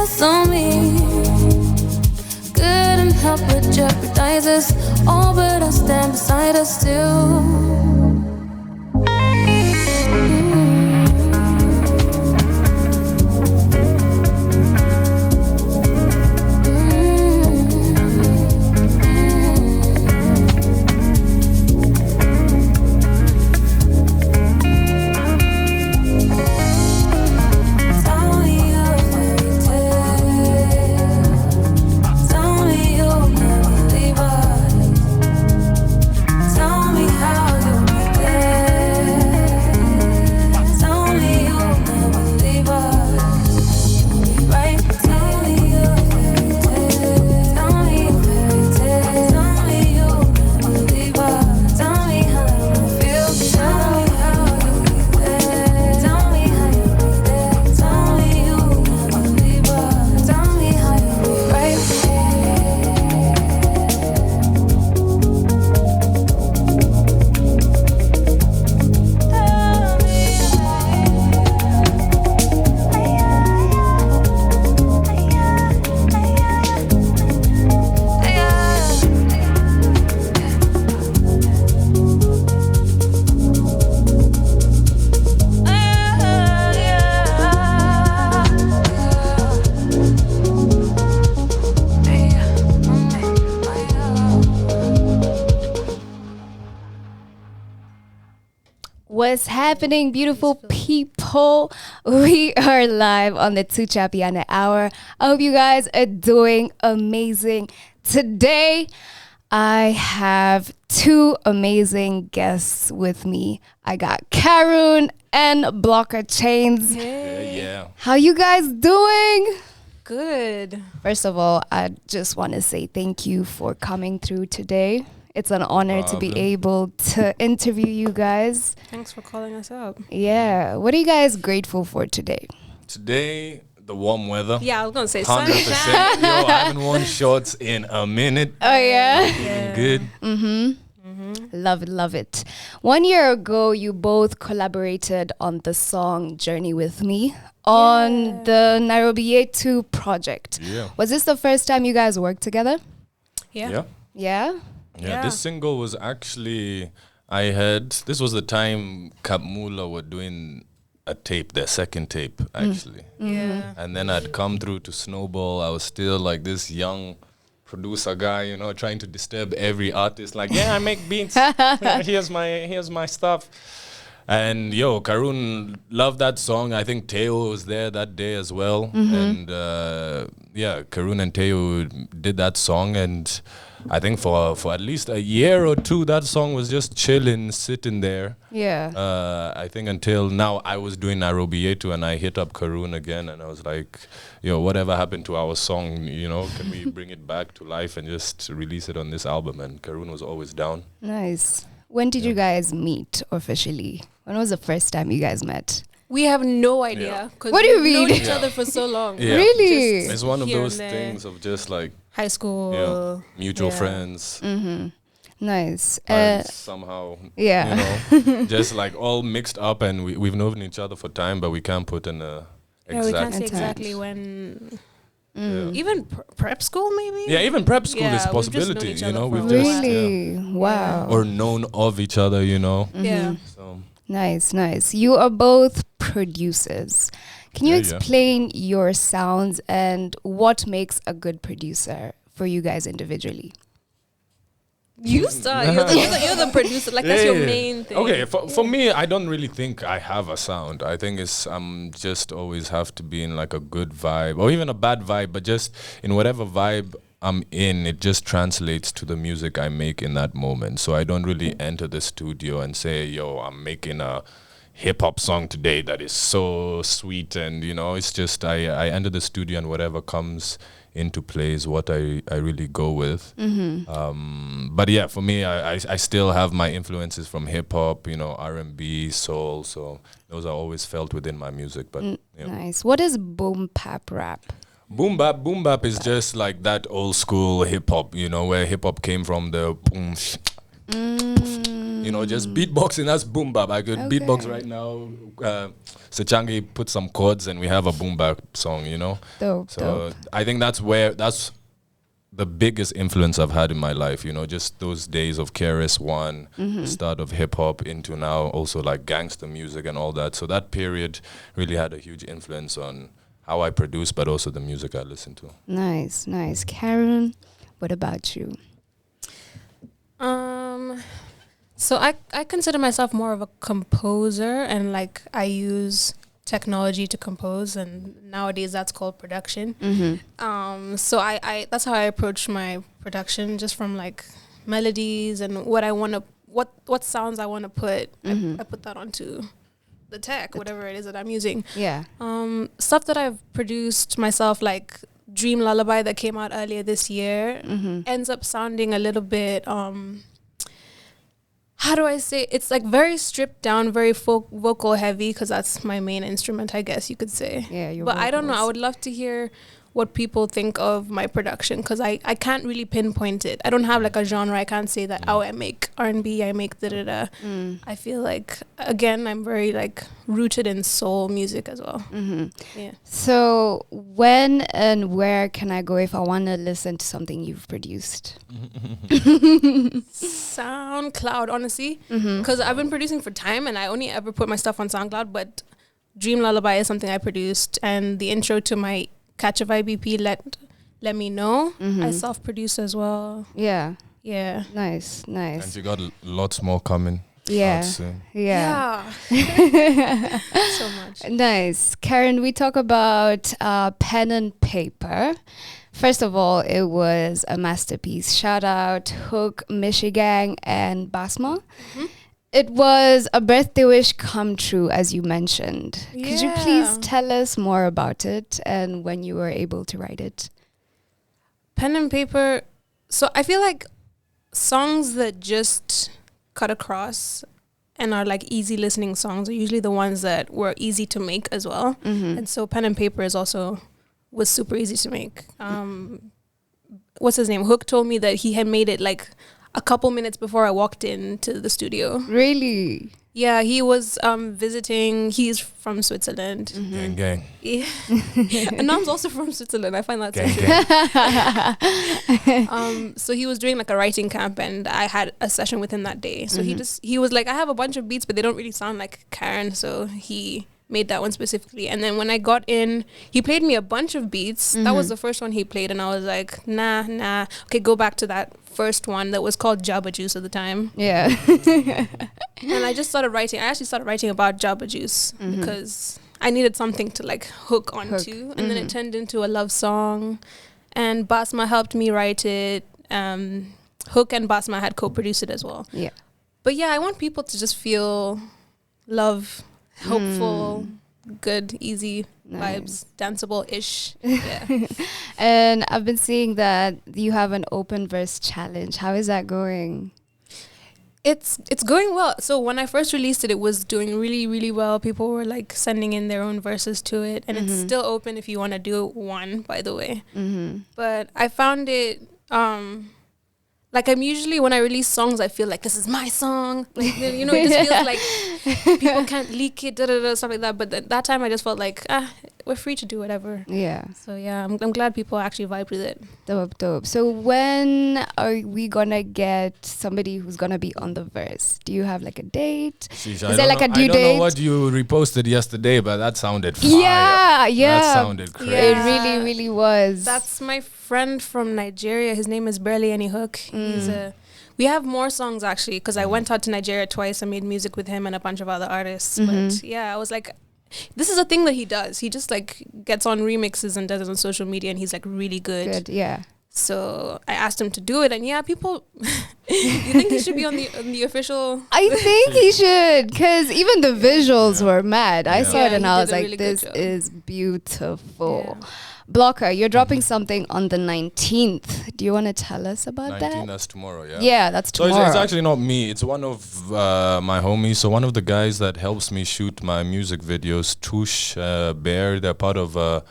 feels on me. Couldn't help but jeopardize us all, but I'll stand beside us still. What's happening, beautiful people? We are live on the Tuchapiane hour. I hope you guys are doing amazing. Today, I have two amazing guests with me. I got Karun and Blocka Chains. Hey. Yeah. How you guys doing? Good. First of all, I just want to say thank you for coming through today. It's an honor to be able to interview you guys. Thanks for calling us up. Yeah. What are you guys grateful for today? Today, the warm weather. Yeah, I was going to say 100%. sunshine. Yo, I haven't worn shorts in a minute. Oh, yeah? Yeah. Good. Love it, love it. 1 year ago, you both collaborated on the song Journey with Me on the Nairobi 2 project. Yeah. Was this the first time you guys worked together? Yeah. Yeah? Yeah, this single was actually, this was the time Kapmula were doing a tape, their second tape, actually. Yeah. And then I'd come through to Snowball. I was still like this young producer guy, you know, trying to disturb every artist. Like, yeah, I make beats. Here's my stuff. And yo, Karun loved that song. I think Teo was there that day as well. And Karun and Teo did that song, and I think for at least a year or two, that song was just chilling, sitting there. Yeah. I think until now, I was doing Nairobi 2 and I hit up Karun again, and I was like, yo, whatever happened to our song, you know, can we bring it back to life and just release it on this album? And Karun was always down. Nice. When did you guys meet officially? When was the first time you guys met? We have no idea. What do you we've known mean? each other for so long. Yeah. Really? It's one of here those and there. things of just like, High school. mutual friends. Nice. Parents somehow, yeah. you know, just like all mixed up, and we've known each other for time, but we can't put in a Yeah, we can't say exact exactly when. Yeah. Even prep school, maybe? Yeah, even prep school Yeah, is a we've just known possibility, each you other know. for a We've just Really? Wow. or known of each other, you know. Yeah. So Nice, nice. You are both producers. Can you Yeah. explain your sounds and what makes a good producer for you guys individually? You start. You're the producer. Like, that's your main thing. Okay, for me, I don't really think I have a sound. I think it's just always have to be in like a good vibe or even a bad vibe, but just in whatever vibe I'm in, it just translates to the music I make in that moment. So I don't really enter the studio and say, yo, I'm making a hip hop song today that is so sweet, and you know, it's just I enter the studio and whatever comes into play is what I really go with. But yeah, for me, I still have my influences from hip hop, you know, R&B, soul. So those are always felt within my music. But Nice. What is boom bap rap? boom bap is just like that old school hip hop, you know, where hip hop came from the boom, You know, just beatboxing, that's boom bap. I could beatbox right now. Sechangi put some chords and we have a boom bap song, you know? Dope. I think that's the biggest influence I've had in my life, you know, just those days of KRS-One, the start of hip hop into now also like gangster music and all that. So that period really had a huge influence on how I produce, but also the music I listen to. Nice. Karun, what about you? So I consider myself more of a composer, and like I use technology to compose, and nowadays that's called production. So I that's how I approach my production, just from like melodies and what I want to, what sounds I want to put. I put that onto the tech, whatever it is that I'm using. Yeah. Stuff that I've produced myself, like Dream Lullaby that came out earlier this year, ends up sounding a little bit how do I say, it's like very stripped down, very vocal heavy, because that's my main instrument, I guess you could say. Yeah, but I don't know, I would love to hear what people think of my production, because I can't really pinpoint it. I don't have like a genre. I can't say that, I make R&B, I make da-da-da. I feel like, again, I'm very like rooted in soul music as well. Yeah. So when and where can I go if I want to listen to something you've produced? SoundCloud, honestly, because I've been producing for time and I only ever put my stuff on SoundCloud, but Dream Lullaby is something I produced, and the intro to my Catch a Vibe EP, let me know. I self-produce as well. Yeah. Nice. And you got lots more coming. Yeah. So much. Nice. Karun, we talk about pen and paper. First of all, it was a masterpiece. Shout out Hook, Michigan, and Basma. It was a birthday wish come true, as you mentioned. Could you please tell us more about it and when you were able to write it? Pen and paper. So I feel like songs that just cut across and are like easy listening songs are usually the ones that were easy to make as well. And so pen and paper was super easy to make. What's his name? Hook told me that he had made it like a couple minutes before I walked into the studio. Really? Yeah, he was visiting. He's from Switzerland. Gang. Yeah. And Nam's also from Switzerland. I find that so Gang. so he was doing like a writing camp, and I had a session with him that day. So he was like, I have a bunch of beats, but they don't really sound like Karun. So he made that one specifically. And then when I got in, he played me a bunch of beats. That was the first one he played, and I was like, nah. Okay, go back to that first one that was called Jabba Juice at the time. Yeah. And I just started writing. I actually started writing about Jabba Juice because I needed something to like hook onto. And then it turned into a love song, and Basma helped me write it. Hook and Basma had co-produced it as well. Yeah. But yeah, I want people to just feel love, hopeful, good, easy vibes, danceable-ish. Yeah. And I've been seeing that you have an open verse challenge. How is that going? It's going well. So when I first released it, it was doing really, really well. People were like sending in their own verses to it, and it's still open if you want to do one, by the way. But I found it like, I'm usually, when I release songs, I feel like this is my song. Like, you know, it just feels like people can't leak it, stuff like that. But that time I just felt like, we're free to do whatever. Yeah. So yeah, I'm glad people actually vibe with it. Dope. So when are we gonna get somebody who's gonna be on the verse? Do you have like a date? Sheesh, Is there like a due date? I don't know what you reposted yesterday, but that sounded fire. Yeah. That sounded crazy. It really, really was. That's my friend from Nigeria. His name is Barely Any Hook. We have more songs actually, because I went out to Nigeria twice. I made music with him and a bunch of other artists. But yeah, I was like, this is a thing that he does. He just like gets on remixes and does it on social media, and he's like really good. Yeah. So I asked him to do it, and yeah, people. You think he should be on the official? I think he should, because even the visuals were mad. I saw it and I was like, really this is beautiful. Yeah. Blocka, you're dropping something on the 19th. Do you want to tell us about that? 19th, that's tomorrow, yeah? Yeah, that's tomorrow. So it's actually not me. It's one of my homies. So one of the guys that helps me shoot my music videos, Tuchapiane, they're part of a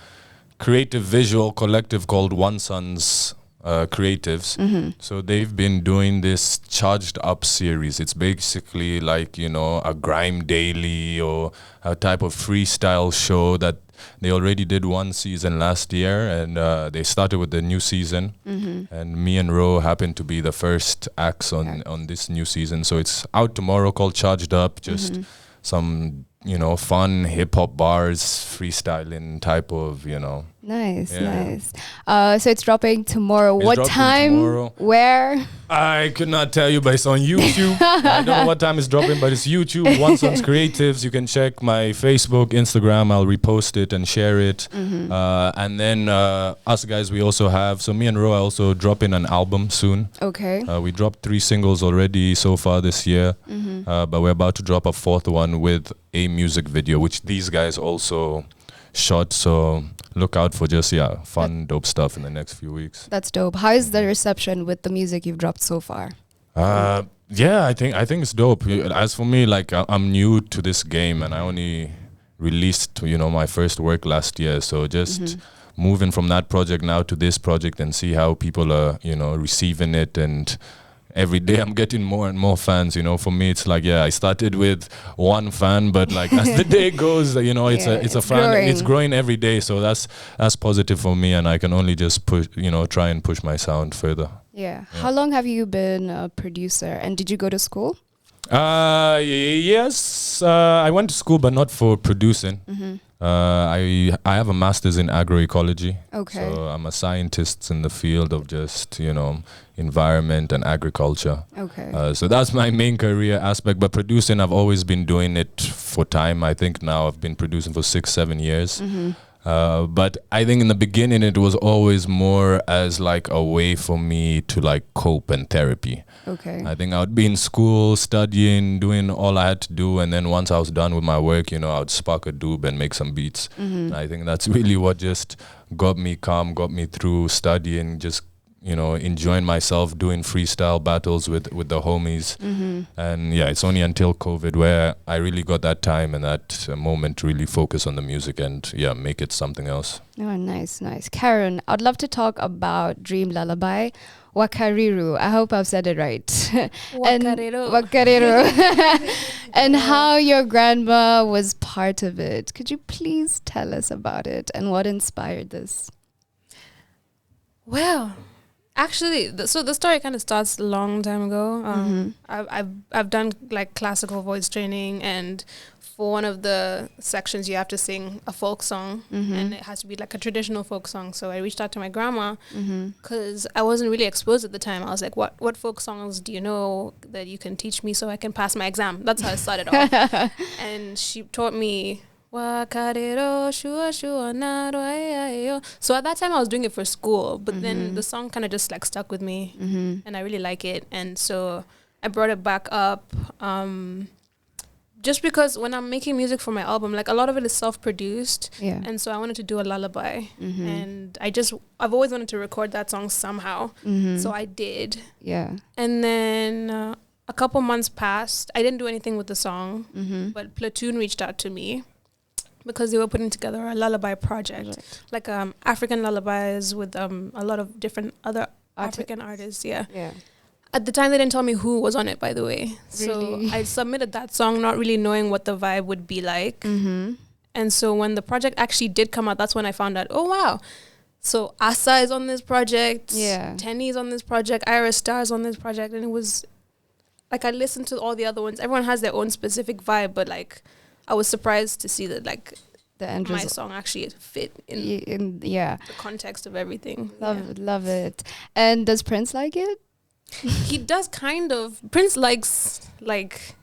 creative visual collective called One Sons creatives. So they've been doing this Charged Up series. It's basically like, you know, a grime daily or a type of freestyle show that they already did one season last year, and they started with the new season. And me and Ro happened to be the first acts on this new season. So it's out tomorrow, called Charged Up. Just some, you know, fun hip hop bars, freestyling type of, you know. Nice. So it's dropping tomorrow. It's what dropping time? tomorrow. Where? I could not tell you, but it's on YouTube. I don't know what time it's dropping, but it's YouTube. One Son's Creatives. You can check my Facebook, Instagram. I'll repost it and share it. And then us guys, we also have, so me and Ro are also dropping an album soon. Okay. We dropped 3 singles already so far this year, but we're about to drop a 4th one with a music video, which these guys also shot. So look out for just fun, dope stuff in the next few weeks. That's dope. How is the reception with the music you've dropped so far? Yeah, I think it's dope. As for me, like I'm new to this game, and I only released, you know, my first work last year. So just moving from that project now to this project and see how people are, you know, receiving it. And every day I'm getting more and more fans. You know, for me it's like, I started with 1 fan, but like as the day goes, you know, it's a fan. Growing. It's growing every day. So that's positive for me, and I can only just push, you know, try and push my sound further. Yeah. How long have you been a producer, and did you go to school? Yes, I went to school, but not for producing. I have a master's in agroecology. Okay. So I'm a scientist in the field of just, you know, environment and agriculture. Okay. So that's my main career aspect. But producing, I've always been doing it for time. I think now I've been producing for 6-7 years. But I think in the beginning it was always more as like a way for me to like cope and therapy. Okay. I think I would be in school studying, doing all I had to do, and then once I was done with my work, you know, I would spark a doob and make some beats. And I think that's really what just got me calm, got me through studying, just, you know, enjoying myself, doing freestyle battles with the homies. And it's only until COVID where I really got that time and that moment to really focus on the music and make it something else. Oh, nice. Karun, I'd love to talk about Dream Lullaby. Wakariru. I hope I've said it right. Wakariru. And how your grandma was part of it. Could you please tell us about it and what inspired this? Well, actually, so the story kind of starts a long time ago. I've done like classical voice training, and for one of the sections you have to sing a folk song, and it has to be like a traditional folk song. So I reached out to my grandma because I wasn't really exposed at the time. I was like, what folk songs do you know that you can teach me so I can pass my exam? That's how it started off. And she taught me Wakarero, shua shua naro, ay, ay, so at that time I was doing it for school, but then the song kind of just like stuck with me, and I really like it, and so I brought it back up, just because when I'm making music for my album, like a lot of it is self-produced, and so I wanted to do a lullaby, and I've always wanted to record that song somehow, so I did, and then a couple months passed. I didn't do anything with the song, but Platoon reached out to me because they were putting together a lullaby project, like African lullabies with a lot of different other African artists. At the time, they didn't tell me who was on it, by the way. Really? So I submitted that song not really knowing what the vibe would be like. And so when the project actually did come out, that's when I found out, oh, wow. So Asa is on this project. Tenny is on this project. Iris Star is on this project. And it was like I listened to all the other ones. Everyone has their own specific vibe, but like I was surprised to see that like the end my song actually fit in the context of everything. Love it. And does Prince like it? He does kind of. Prince likes like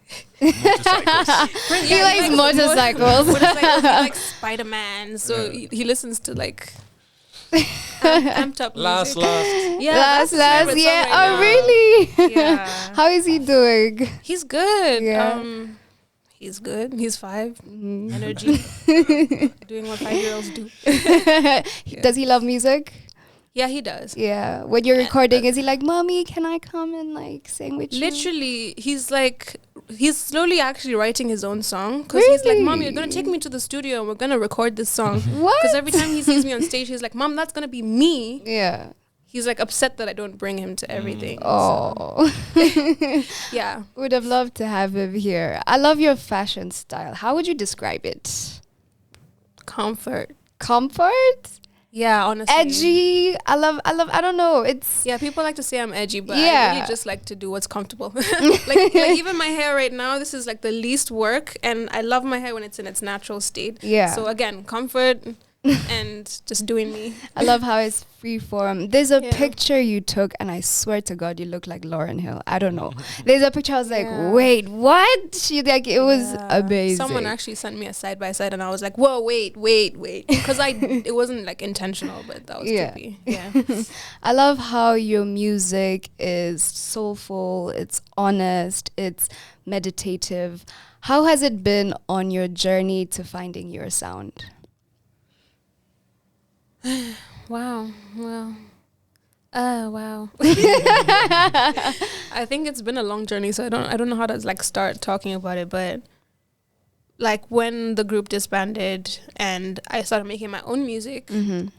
Motorcycles. He likes motorcycles. He likes Spider-Man. So he listens to like amped up music. Last. Yeah. Oh, really? Yeah. How is he doing? He's good. Yeah. He's good. He's 5. Energy. Doing what 5-year-olds do. Does he love music? Yeah, he does. Yeah. When you're recording, is he like, Mommy, can I come and like sing with you? Literally, he's slowly actually writing his own song. Because Really? he's like, Mom, you're going to take me to the studio and we're going to record this song. What? Because every time he sees me on stage, he's like, Mom, that's going to be me. Yeah. he's like upset that I don't bring him to everything. Oh. Yeah. Would have loved to have him here. I love your fashion style. How would you describe it? Comfort. Comfort? Yeah, honestly. Edgy. I love, I don't know. It's, Yeah, people like to say I'm edgy, but Yeah. I really just like to do what's comfortable. like even my hair right now, this is like the least work, and I love my hair when it's in its natural state. Yeah. So again, comfort and just doing me. I love how it's free form. There's a Yeah. picture you took, and I swear to God, you look like Lauryn Hill. I don't know. There's a picture. I was like, Yeah. wait, what? She like it was Yeah. amazing. Someone actually sent me a side by side, and I was like, "Whoa, wait," because it wasn't like intentional, but that was Yeah. trippy. Yeah, I love how your music is soulful. It's honest. It's meditative. How has it been on your journey to finding your sound? wow, well, wow. I think it's been a long journey, so I don't know how to like start talking about it, but like when the group disbanded and I started making my own music,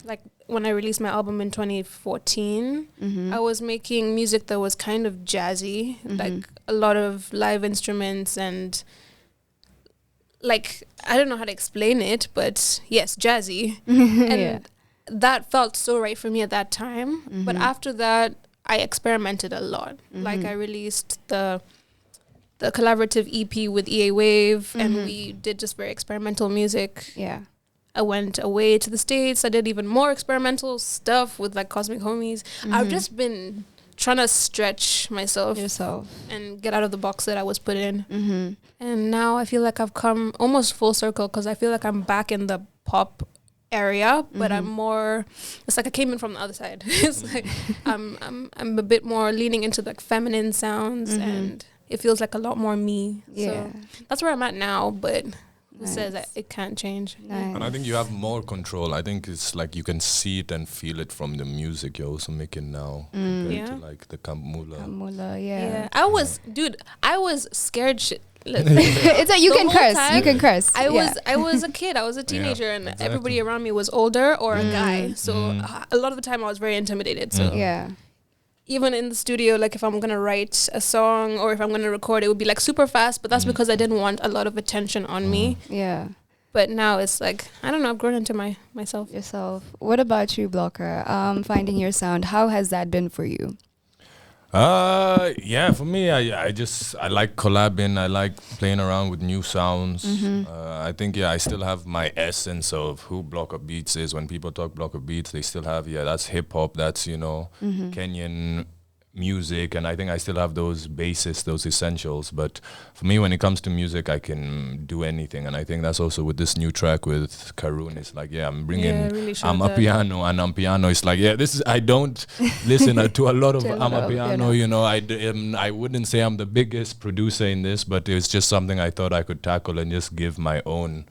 like when I released my album in 2014, I was making music that was kind of jazzy, like a lot of live instruments and like, I don't know how to explain it, but yes, jazzy. And Yeah. that felt so right for me at that time. But after that, I experimented a lot. Like I released the collaborative EP with EA Wave, and we did just very experimental music. Yeah. I went away to the States. I did even more experimental stuff with like Cosmic Homies. I've just been trying to stretch myself Yourself. and get out of the box that I was put in. And now I feel like I've come almost full circle, because I feel like I'm back in the pop area, but I'm more, it's like I came in from the other side. It's like I'm a bit more leaning into like feminine sounds, and it feels like a lot more me. Yeah. So that's where I'm at now, but who Nice. says that it can't change? Nice. And I think you have more control. I think it's like you can see it and feel it from the music you're also making now compared Yeah. to like the Kamula. Kamula, Yeah. yeah. I was scared shit. It's like you The can whole curse. time You can curse. I Yeah. was a kid. I was a teenager, and exactly. everybody around me was older or a guy. So a lot of the time I was very intimidated. So Yeah. even in the studio, like if I'm gonna write a song or if I'm gonna record, it would be like super fast. But that's because I didn't want a lot of attention on me. Yeah. But now it's like, I don't know, I've grown into myself. Yourself. What about you, Blocker? Finding your sound. How has that been for you? Yeah, for me, I like collabing. I like playing around with new sounds. I think, I still have my essence of who Blocka Beats is. When people talk Blocka Beats, they still have, that's hip hop, that's, Kenyan music. And I think I still have those bases, those essentials. But for me, when it comes to music, I can do anything. And I think that's also with this new track with Karun. It's like, I'm bringing, really showed I'm a that. piano, and I'm piano. It's like, this is, I don't listen to a lot of, To a I'm lot a of piano, piano. I wouldn't say I'm the biggest producer in this, but it's just something I thought I could tackle and just give my own,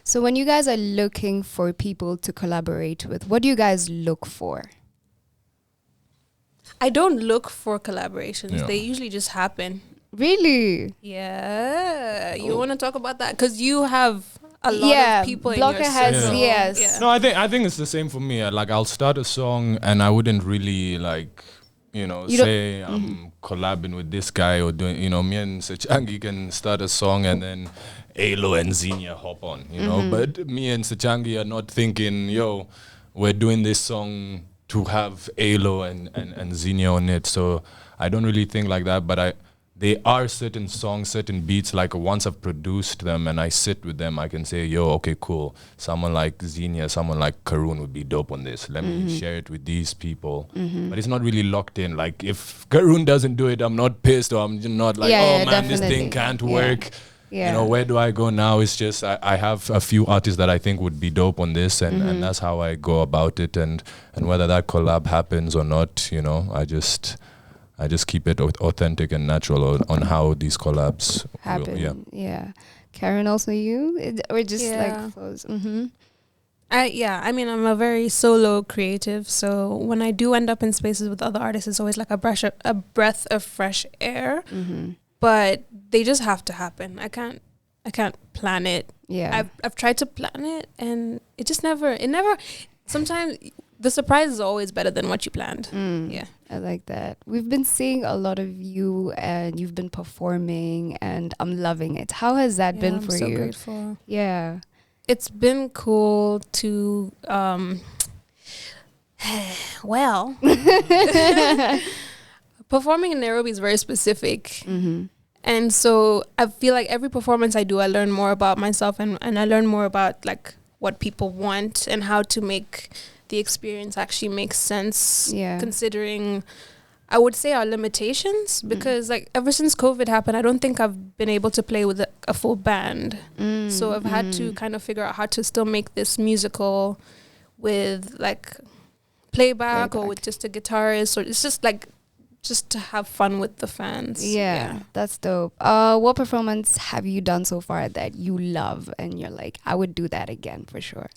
So when you guys are looking for people to collaborate with, what do you guys look for? I don't look for collaborations. Yeah. They usually just happen. Really? Yeah. You want to talk about that? Because you have a lot Yeah, of people in Blocker your has- circle. yes. Yeah. No, I think it's the same for me. Like I'll start a song and I wouldn't really like, You don't- say I'm collabing with this guy or doing, me and Sechangi can start a song and then Alo and Zinia hop on, But me and Sechangi are not thinking, we're doing this song to have Alo and Zinia on it. So I don't really think like that, but there are certain songs, certain beats, like once I've produced them and I sit with them, I can say, okay, cool. Someone like Zinia, someone like Karun would be dope on this. Let me share it with these people. But it's not really locked in. Like if Karun doesn't do it, I'm not pissed, or I'm not like, this thing definitely. can't Yeah. work. Yeah. Where do I go now? It's just I have a few artists that I think would be dope on this, and that's how I go about it. And whether that collab happens or not, I just keep it authentic and natural on how these collabs Happen. will, Yeah. Karen, also you? Or just Yeah. like flows? I mean, I'm a very solo creative, so when I do end up in spaces with other artists, it's always like a breath of fresh air. But they just have to happen. I can't plan it. Yeah. I've tried to plan it, and it just never. Sometimes the surprise is always better than what you planned. Yeah. I like that. We've been seeing a lot of you and you've been performing and I'm loving it. How has that been for I'm so you? grateful. Yeah. It's been cool to well, performing in Nairobi is very specific. And so I feel like every performance I do, I learn more about myself and I learn more about like what people want and how to make the experience actually make sense. Yeah. Considering, I would say, our limitations, because like ever since COVID happened, I don't think I've been able to play with a full band. So I've had to kind of figure out how to still make this musical with like playback or with just a guitarist, or it's just like just to have fun with the fans. Yeah, that's dope. What performance have you done so far that you love and you're like, I would do that again for sure?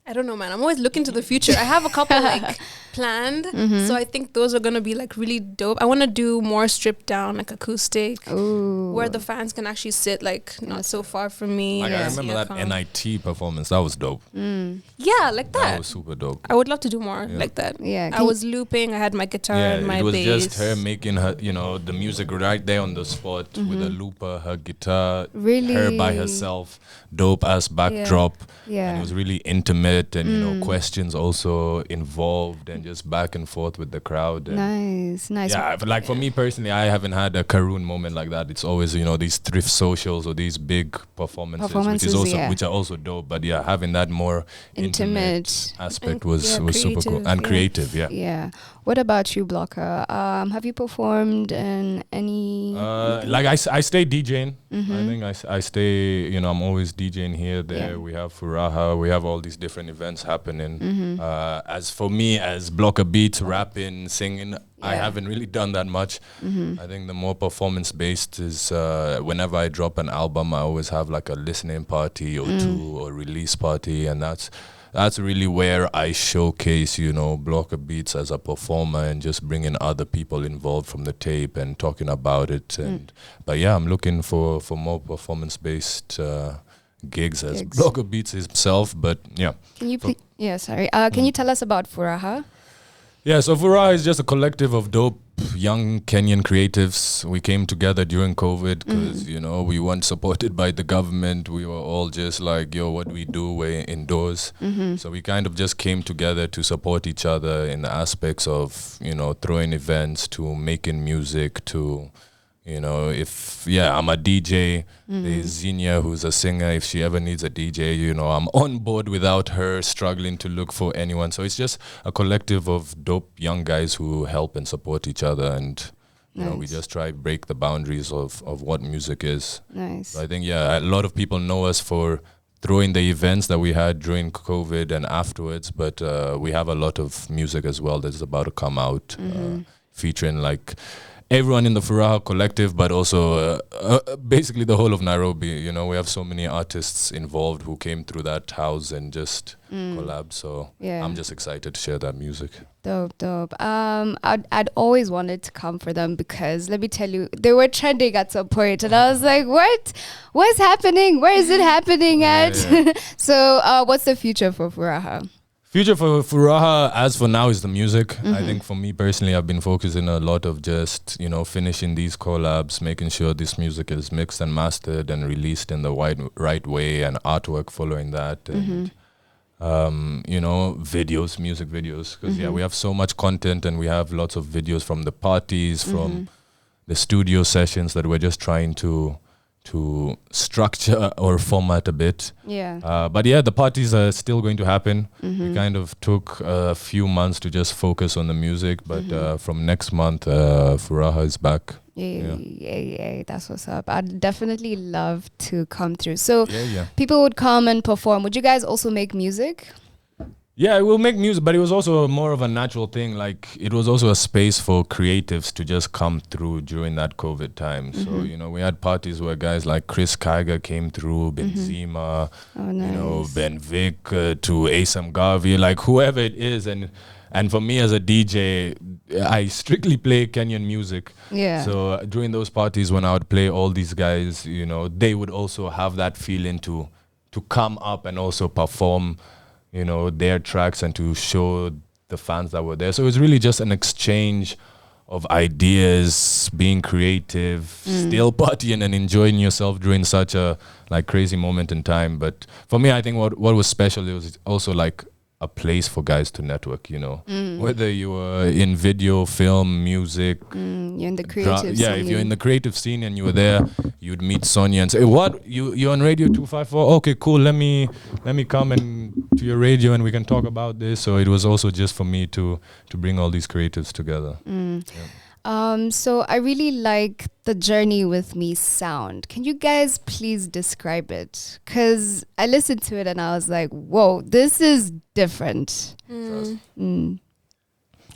I don't know, man. I'm always looking to the future. I have a couple like planned, so I think those are gonna be like really dope. I want to do more stripped down, like acoustic, where the fans can actually sit like not so far from me. Like I remember that NIT performance. That was dope. Yeah, like that. That was super dope. I would love to do more like that. Yeah, I was looping. I had my guitar and my it was bass. just her making her, the music right there on the spot with a looper, her guitar, Really? her by herself, dope ass backdrop. Yeah. And it was really intimate and questions also involved and just back and forth with the crowd. And Nice. yeah, but like for me personally, I haven't had a Karun moment like that. It's always these thrift socials or these big performances which are also dope. But yeah, having that more intimate aspect was super cool and creative. Yeah. Yeah. What about you, Blocka? Have you performed in any? Like I stay DJing. I think I stay. I'm always DJing here, there. Yeah. We have Furaha. We have all these different events happening. As for me, as Blocka Beats, rapping, singing, I haven't really done that much. I think the more performance based is whenever I drop an album, I always have like a listening party or two or release party, and that's really where I showcase, Blocka Beats as a performer and just bringing other people involved from the tape and talking about it. But yeah, I'm looking for more performance based gigs as Blocka Beats himself. But yeah. Can you please? Yeah, sorry. Can you tell us about Furaha? Yeah, so Furaha is just a collective of dope young Kenyan creatives. We came together during COVID because, we weren't supported by the government. We were all just like, what do we do? We're indoors. So we kind of just came together to support each other in the aspects of, throwing events to making music to, I'm a DJ. There's Zinia, who's a singer. If she ever needs a DJ, I'm on board without her struggling to look for anyone. So it's just a collective of dope young guys who help and support each other. And, we just try to break the boundaries of what music is. Nice. So I think, a lot of people know us for throwing the events that we had during COVID and afterwards. But we have a lot of music as well that's about to come out, featuring like everyone in the Furaha collective, but also basically the whole of Nairobi. We have so many artists involved who came through that house and just collabed. So I'm just excited to share that music. Dope. I'd always wanted to come for them because let me tell you, they were trending at some point, and I was like, what's happening? Where is it happening at? So what's the future for Furaha? Future for Furaha, as for now, is the music. I think for me personally, I've been focusing a lot of just, finishing these collabs, making sure this music is mixed and mastered and released in the right way, and artwork following that. And, videos, music videos. Because, we have so much content and we have lots of videos from the parties, from the studio sessions that we're just trying to structure or format a bit. But the parties are still going to happen. We kind of took a few months to just focus on the music, but from next month, Furaha is back. Yeah, that's what's up. I'd definitely love to come through. So people would come and perform. Would you guys also make music? Yeah, we'll make music, but it was also more of a natural thing. Like, it was also a space for creatives to just come through during that COVID time. So, we had parties where guys like Chris Kaiga came through, Benzema, Ben Vic, to Asam Garvey, like whoever it is. And for me as a DJ, I strictly play Kenyan music. Yeah. So during those parties when I would play all these guys, they would also have that feeling to to come up and also perform, you know, their tracks and to show the fans that were there. So it was really just an exchange of ideas, being creative, still partying and enjoying yourself during such a like crazy moment in time. But for me, I think what was special, it was also like a place for guys to network, you know, whether you were in video, film, music, You're in the creative yeah, scene. if you're in the creative scene and you were there, you'd meet Sonia and say, what, you're on radio 254? Okay, cool, let me come and to your radio and we can talk about this. So it was also just for me to bring all these creatives together. So I really like the Journey with Me sound. Can you guys please describe it? Because I listened to it and I was like, whoa, this is different.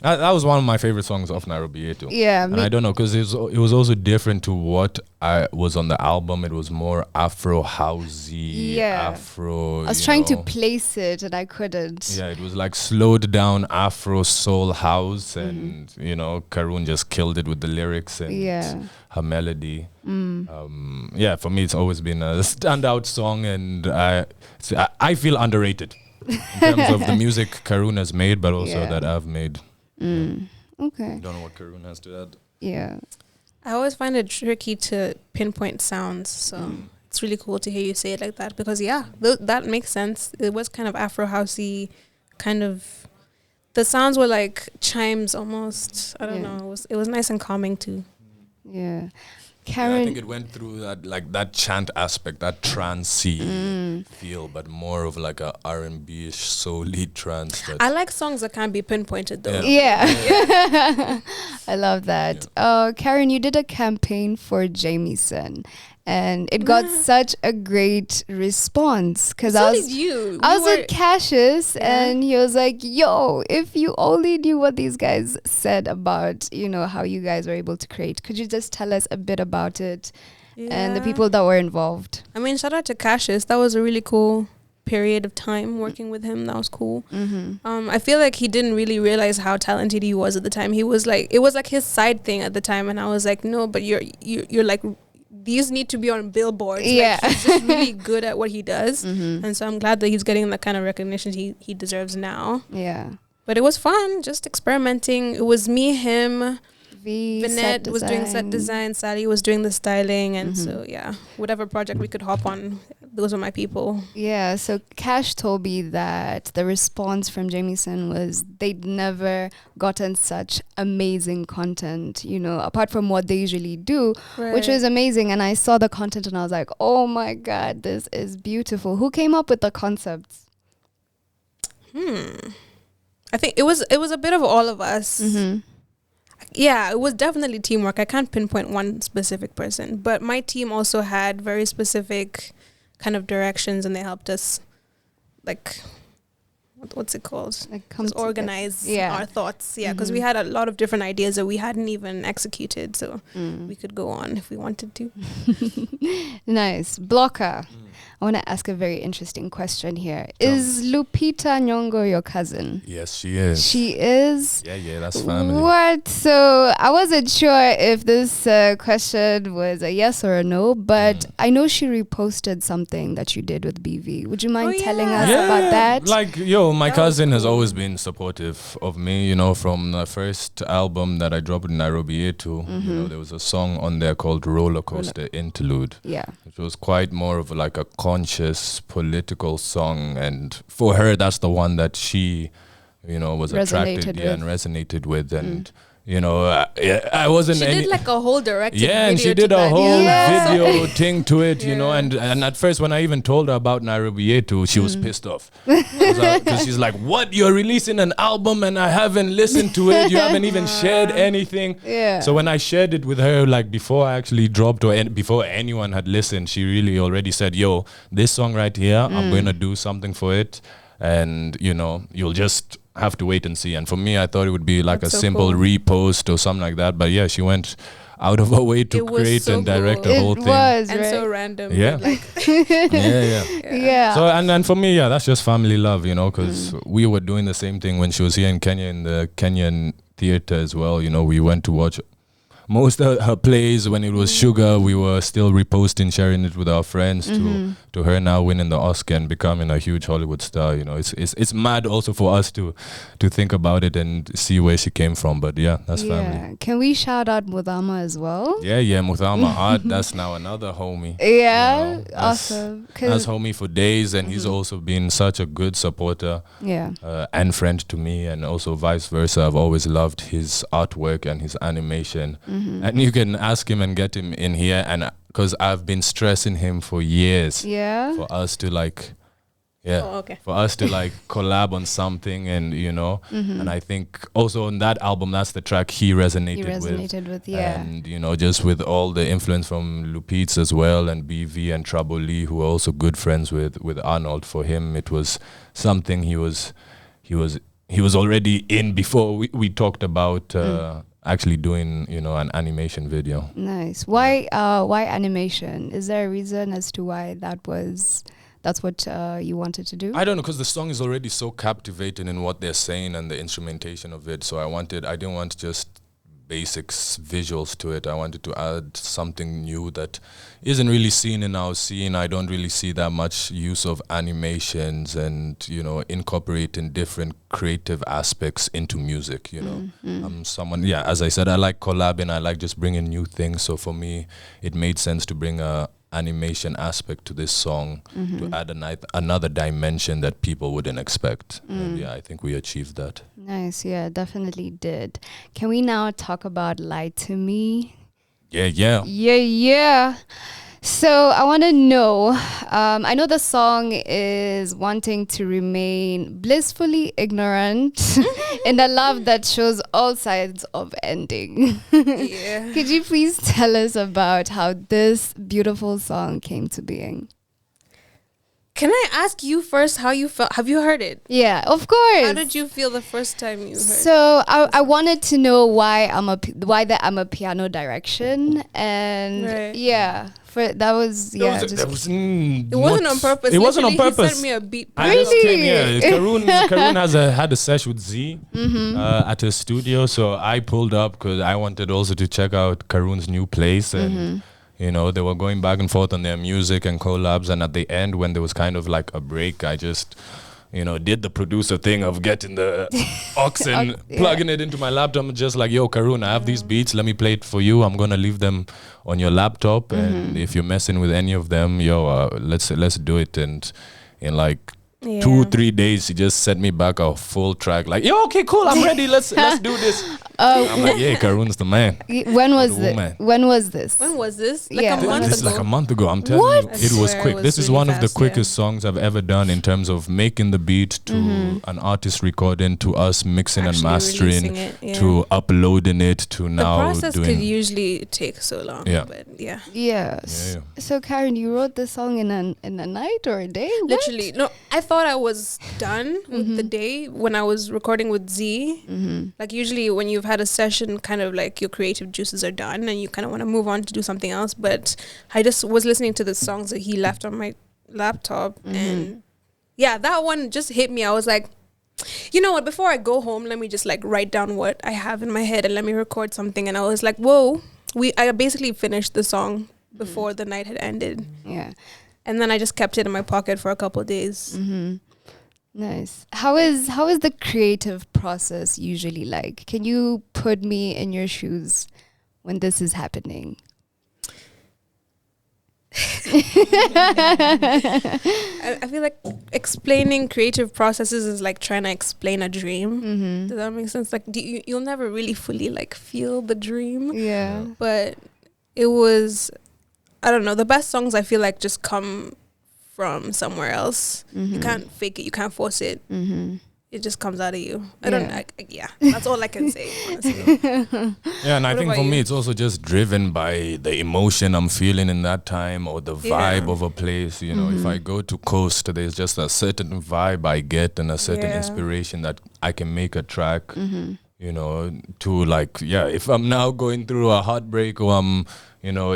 That was one of my favorite songs of Nairobi too. Yeah, and I don't know, because it was also different to what I was on the album. It was more Afro housey, Yeah. Afro. I was trying to place it and I couldn't. Yeah, it was like slowed down Afro soul house, and you know, Karun just killed it with the lyrics and her melody. Yeah, for me, it's always been a standout song, and I feel underrated in terms of the music Karun has made, but also that I've made. Okay. Don't know what Karun has to add. Yeah. I always find it tricky to pinpoint sounds, so it's really cool to hear you say it like that, because that makes sense. It was kind of Afro housey, kind of. The sounds were like chimes almost. I don't know. It was nice and calming too. Yeah. Yeah, Karun, I think it went through that, like that chant aspect, that trancey feel, but more of like a R&B-ish soul lead trance. I like songs that can't be pinpointed though. yeah. I love that. Karun, you did a campaign for Jamieson and it got such a great response because So did you. I was with Cassius and he was like, yo, if you only knew what these guys said about, you know, how you guys were able to create, could you just tell us a bit about it and the people that were involved? I mean, shout out to Cassius. That was a really cool period of time working with him. That was cool. I feel like he didn't really realize how talented he was at the time. He was like, it was like his side thing at the time, and I was like, no, but you're like, these need to be on billboards. Yeah. Like, he's just really good at what he does, and so I'm glad that he's getting the kind of recognition he deserves now. Yeah. But it was fun, just experimenting. It was me, him, Vinette was doing set design, Sally was doing the styling, and so whatever project we could hop on, those are my people. Yeah, so Cash told me that the response from Jamieson was they'd never gotten such amazing content, you know, apart from what they usually do, which was amazing. And I saw the content and I was like, oh my God, this is beautiful. Who came up with the concepts? I think it was a bit of all of us. Yeah, it was definitely teamwork. I can't pinpoint one specific person, but my team also had very specific kind of directions, and they helped us, like, what's it called? Like just organize our thoughts. Yeah, because we had a lot of different ideas that we hadn't even executed, so we could go on if we wanted to. Nice. Blocka. I want to ask a very interesting question here. Is Lupita Nyong'o your cousin? Yes, she is. She is? Yeah, that's family. What? So I wasn't sure if this question was a yes or a no, but I know she reposted something that you did with BV. Would you mind telling us about that? Like, my cousin has always been supportive of me, you know, from the first album that I dropped in Nairobi to, you know, there was a song on there called Roller Coaster Interlude. Yeah. Which was quite more of like a conscious political song, and for her that's the one that she, you know, was attracted and resonated with, and you know, I wasn't. She did like a whole directed video. And she did a whole video thing to it, you know. And at first, when I even told her about Nairobi too, she was pissed off because she's like, "What? You're releasing an album and I haven't listened to it. You haven't even shared anything." Yeah. So when I shared it with her, like before I actually dropped or before anyone had listened, she really already said, "Yo, this song right here, I'm going to do something for it, and you know, you'll just have to wait and see." And for me, I thought it would be like a simple repost or something like that, but yeah, she went out of her way to create and direct the whole thing. And so random. Yeah. Like Yeah. So and for me, that's just family love, you know, because we were doing the same thing when she was here in Kenya, in the Kenyan theater as well. You know, we went to watch most of her plays when it was Sugar, we were still reposting, sharing it with our friends. To her now winning the Oscar and becoming a huge Hollywood star, you know, it's mad also for us to think about it and see where she came from. But yeah, that's family. Can we shout out Mudama as well? Yeah, Muthama Art, that's now another homie. Yeah, You know, that's awesome. That's homie for days, and he's also been such a good supporter and friend to me, and also vice versa. I've always loved his artwork and his animation, and you can ask him and get him in here, and because I've been stressing him for years, for us to like. For us to like collab on something, and you know, and I think also on that album, that's the track he resonated with, and you know, just with all the influence from Lupitz as well, and BV and Trouble Lee, who are also good friends with Arnold. For him, it was something he was already in before we talked about actually doing, you know, an animation video. Nice. Why animation? Is there a reason as to why that's what you wanted to do? I don't know, because the song is already so captivating in what they're saying and the instrumentation of it. So I didn't want just basics visuals to it. I wanted to add something new that isn't really seen in our scene. I don't really see that much use of animations and, you know, incorporating different creative aspects into music, you know. I'm someone, as I said, I like collabing. I like just bringing new things. So for me, it made sense to bring a animation aspect to this song to add another dimension that people wouldn't expect. And I think we achieved that. Nice. Yeah, definitely did. Can we now talk about Lie to Me? Yeah. So I want to know, I know the song is wanting to remain blissfully ignorant in a love that shows all sides of ending. Could you please tell us about how this beautiful song came to being? Can I ask you first how you felt? Have you heard it? Yeah, of course. How did you feel the first time you heard it? So I wanted to know why the I'm a piano direction, and it wasn't on purpose. It wasn't on purpose. He sent me a beat. I just came here. Karun had a sesh with Z at her studio, so I pulled up because I wanted also to check out Karun's new place, and you know, they were going back and forth on their music and collabs, and at the end, when there was kind of like a break, I just, you know, did the producer thing of getting the aux and plugging it into my laptop. I'm just like, yo, Karun, I have these beats. Let me play it for you. I'm gonna leave them on your laptop, and if you're messing with any of them, let's do it. And in like 2-3 days, he just sent me back a full track. Like, yo, okay, cool, I'm ready. Let's do this. I'm like, yeah, Karun's the man. When was this? When was this? Like a month ago. This is like a month ago. I'm telling you, it was quick. This is really one of the fast, quickest songs I've ever done in terms of making the beat to an artist recording, to us mixing and mastering, to uploading it, to now the process could usually take so long. But So Karun, you wrote the song in a night or a day? Literally. No, I thought I was done with the day when I was recording with Z. Like usually when you've had a session, kind of like your creative juices are done and you kind of want to move on to do something else. But I just was listening to the songs that he left on my laptop, and that one just hit me. I was like, you know what, before I go home, let me just like write down what I have in my head and let me record something. And I was like, whoa, I basically finished the song before the night had ended. And then I just kept it in my pocket for a couple of days. Nice. How is the creative process usually like? Can you put me in your shoes when this is happening? I feel like explaining creative processes is like trying to explain a dream. Does that make sense? Like you'll never really fully like feel the dream. But it was, I don't know, the best songs I feel like just come from somewhere else. You can't fake it, you can't force it. It just comes out of you. That's all I can say, honestly. And I think for me it's also just driven by the emotion I'm feeling in that time, or the vibe of a place. You know, if I go to Coast, there's just a certain vibe I get and a certain inspiration that I can make a track, you know, to like, if I'm now going through a heartbreak, or I'm, you know,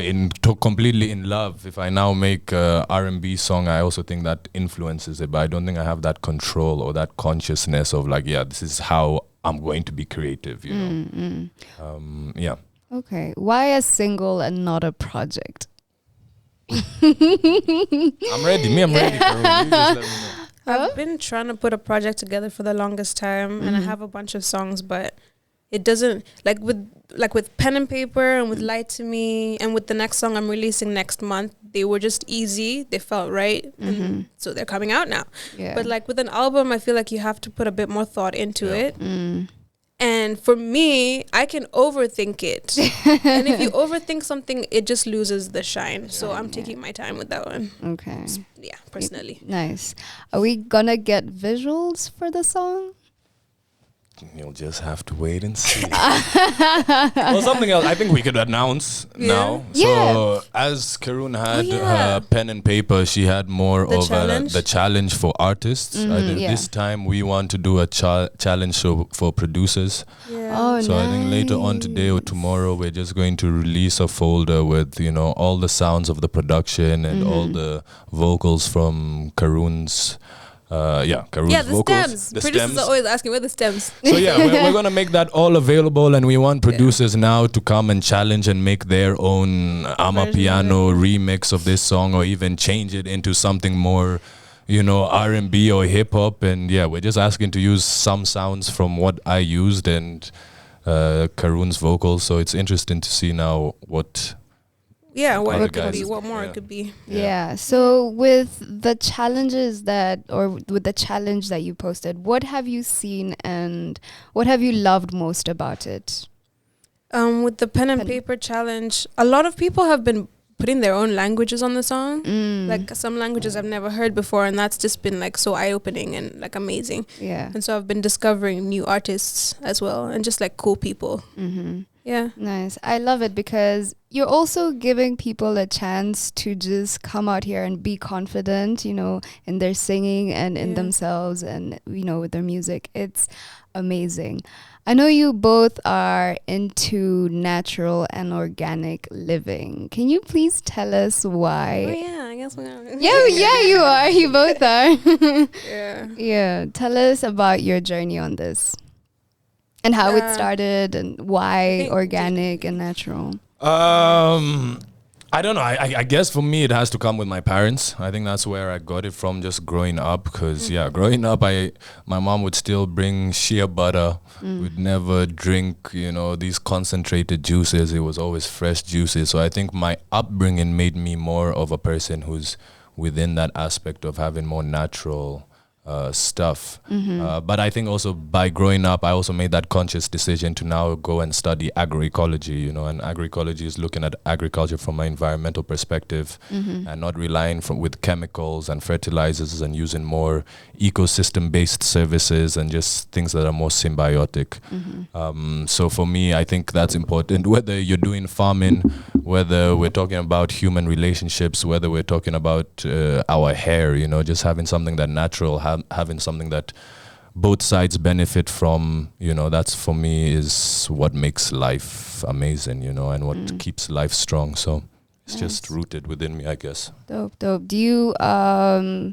completely in love, if I now make a R&B song, I also think that influences it, but I don't think I have that control or that consciousness of like, this is how I'm going to be creative, you know. Okay. Why a single and not a project? I'm ready. I'm ready. Karun. You just let me know. I've been trying to put a project together for the longest time, and I have a bunch of songs, but it doesn't with pen and paper and with Lie to Me and with the next song I'm releasing next month. They were just easy. They felt right, and so they're coming out now. Yeah. But like with an album, I feel like you have to put a bit more thought into it. Mm. And for me, I can overthink it. And if you overthink something, it just loses the shine. So I'm taking my time with that one. Okay. Yeah, personally. Nice. Are we gonna get visuals for the song? You'll just have to wait and see. Well, something else I think we could announce now. So as Karun had her pen and paper, she had more The of challenge? the challenge for artists. I think this time we want to do a challenge show for producers. Yeah. Oh, So I think later on today or tomorrow, we're just going to release a folder with, all the sounds of the production and all the vocals from Karun's Karun's vocals. Stems. The Producers stems. are always asking, where are the stems? So we're going to make that all available, and we want producers now to come and challenge and make their own Amapiano remix of this song, or even change it into something more, R&B or hip hop. And we're just asking to use some sounds from what I used and Karun's vocals. So it's interesting to see now what What other it could guys- be, what more yeah. it could be. Yeah. So with the challenges with the challenge that you posted, what have you seen and what have you loved most about it? With the pen and paper challenge, a lot of people have been putting their own languages on the song. Like some languages I've never heard before, and that's just been like so eye-opening and like amazing. Yeah. And so I've been discovering new artists as well, and just like cool people. Yeah. Nice. I love it because you're also giving people a chance to just come out here and be confident, in their singing and in themselves and, with their music. It's amazing. I know you both are into natural and organic living. Can you please tell us why? Oh yeah, I guess we are. Yeah, you are. You both are. Yeah. Yeah. Tell us about your journey on this. And how it started and why organic and natural. I don't know. I guess for me, it has to come with my parents. I think that's where I got it from, just growing up. Because, growing up, my mom would still bring shea butter. Would never drink, these concentrated juices. It was always fresh juices. So I think my upbringing made me more of a person who's within that aspect of having more natural stuff. But I think also by growing up, I also made that conscious decision to now go and study agroecology, and agroecology is looking at agriculture from an environmental perspective and not relying with chemicals and fertilizers and using more ecosystem-based services and just things that are more symbiotic. So for me, I think that's important, whether you're doing farming, whether we're talking about human relationships, whether we're talking about our hair, just having something that natural, having something that both sides benefit from, that's for me is what makes life amazing, and what keeps life strong. So it's just rooted within me, I guess. Dope. Do you,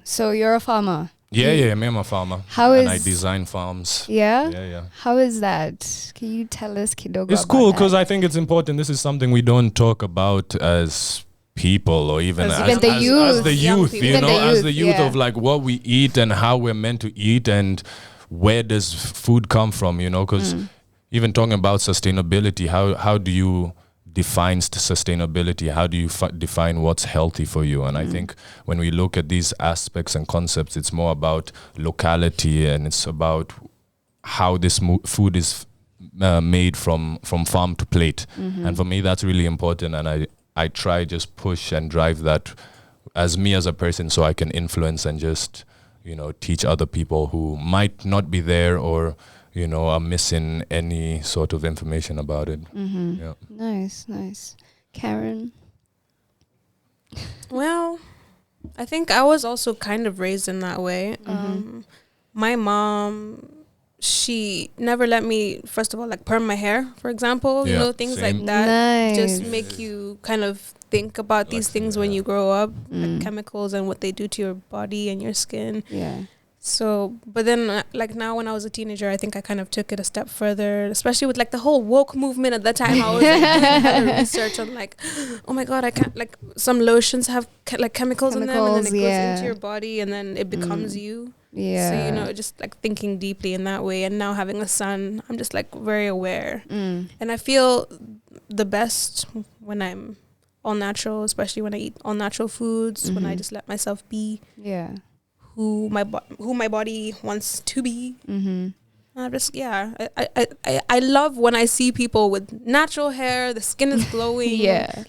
so you're a farmer? Yeah, me, I'm a farmer. And I design farms. Yeah? Yeah. How is that? Can you tell us, Kidogo? It's cool because I think it's important. This is something we don't talk about as people or even as the youth. as the Young youth, people. as the youth Yeah. of like what we eat and how we're meant to eat and where does food come from, because even talking about sustainability, how do you define sustainability? How do you define what's healthy for you? And I think when we look at these aspects and concepts, it's more about locality and it's about how this food is made from farm to plate. And for me, that's really important. And I try just push and drive that as me as a person so I can influence and just, teach other people who might not be there or, are missing any sort of information about it. Yeah. Nice. Karun? Well, I think I was also kind of raised in that way. My mom, she never let me, first of all, like perm my hair, for example. Yeah, Things same. like that just Nice. make you kind of think about these things when you grow up, like chemicals and what they do to your body and your skin. Yeah. So, but then like now when I was a teenager, I think I kind of took it a step further, especially with like the whole woke movement at that time. I was like doing hella research on like, oh my God, I can't, like some lotions have like chemicals in them, and then it goes into your body and then it becomes you. Yeah. So, you know, just like thinking deeply in that way. And now having a son, I'm just like very aware. And I feel the best when I'm all natural, especially when I eat all natural foods, when I just let myself be. Yeah. Who my body wants to be. I'm just I love when I see people with natural hair, the skin is glowing,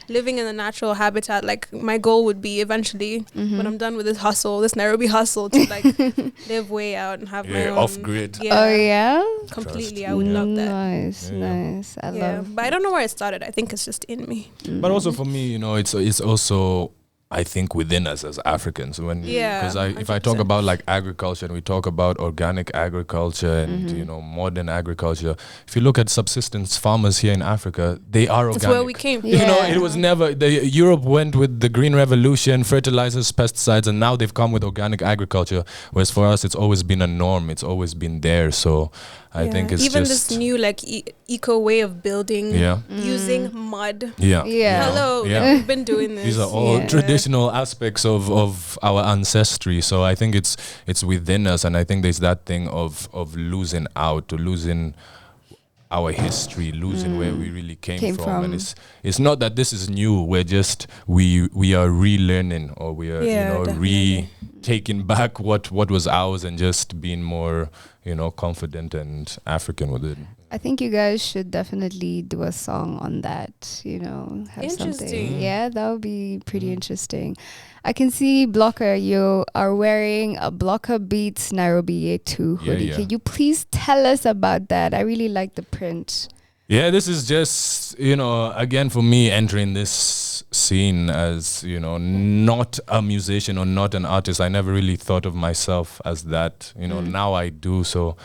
living in a natural habitat. Like my goal would be eventually when I'm done with this hustle, this Nairobi hustle, to like live way out and have my own off grid. Oh yeah, completely. I would love that. Nice. I love. But I don't know where it started. I think it's just in me. But also for me, you know, it's also, I think, within us as Africans, because if I talk about like agriculture and we talk about organic agriculture and you know modern agriculture, if you look at subsistence farmers here in Africa, they are organic. That's where we came. You know, it was never Europe went with the green revolution, fertilizers, pesticides, and now they've come with organic agriculture. Whereas for us, it's always been a norm. It's always been there. So I think it's even just this new like eco way of building, using mud. Hello, like, we've been doing this. These are all traditional aspects of our ancestry. So I think it's within us, and I think there's that thing of losing out, or losing our history, losing where we really came from. And it's not that this is new. We're just we are relearning, or we are taking back what was ours and just being more, you know, confident and African with it. I think you guys should definitely do a song on that, you know, have something. Yeah, that would be pretty interesting. I can see Blocka, you are wearing a Blocka Beats Nairobi 2 hoodie. Can you please tell us about that? I really like the print. Yeah, this is just, you know, again for me entering this scene as, you know, not a musician or not an artist. I never really thought of myself as that. You know, now I do. So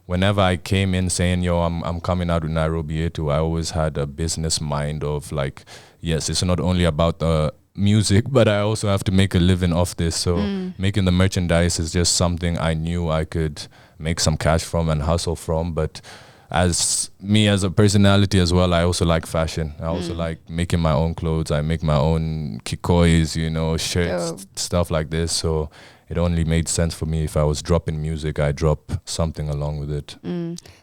whenever I came in saying, yo, I'm coming out with Nairobi 2, I always had a business mind of like, yes, it's not only about the music, but I also have to make a living off this. So making the merchandise is just something I knew I could make some cash from and hustle from. But as me as a personality as well, I also like fashion. I also like making my own clothes. I make my own kikois, you know, shirts, stuff like this. So it only made sense for me if I was dropping music, I drop something along with it.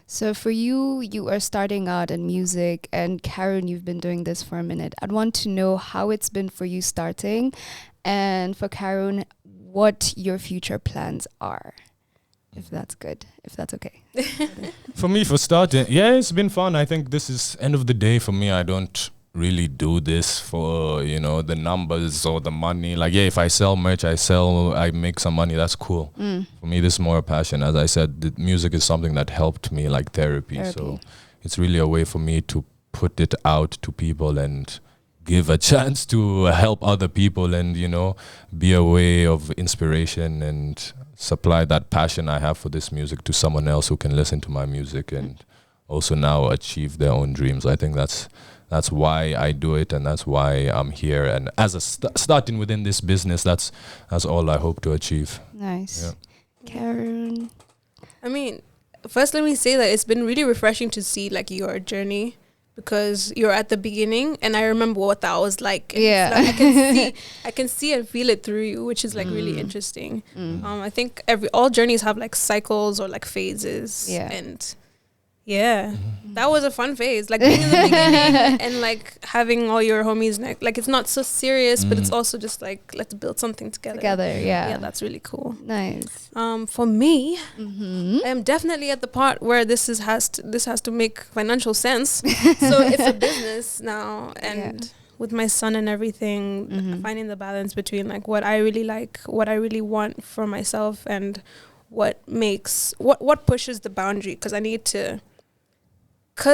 So for you, you are starting out in music, and Karun, you've been doing this for a minute. I'd want to know how it's been for you starting, and for Karun, what your future plans are. If that's good, if that's okay. For me, for starting, it's been fun. I think this is end of the day for me. I don't really do this for, you know, the numbers or the money. Like, if I sell merch, I make some money. That's cool. For me, this is more a passion. As I said, the music is something that helped me, like therapy. So it's really a way for me to put it out to people and give a chance to help other people, and, you know, be a way of inspiration and supply that passion I have for this music to someone else who can listen to my music and also now achieve their own dreams. I think that's why I do it, and that's why I'm here. And as a starting within this business, that's all I hope to achieve. Nice. Karun. I mean, first let me say that it's been really refreshing to see like your journey, because you're at the beginning, and I remember what that was like. Like, I can see and feel it through you, which is like really interesting. I think all journeys have like cycles or like phases. And that was a fun phase, like being in the beginning and like having all your homies like it's not so serious, but it's also just like, let's build something together. Yeah, that's really cool. Nice. For me, I am definitely at the part where this has to make financial sense. So it's a business now, and with my son and everything, finding the balance between like what I really like, what I really want for myself, and what pushes the boundary, because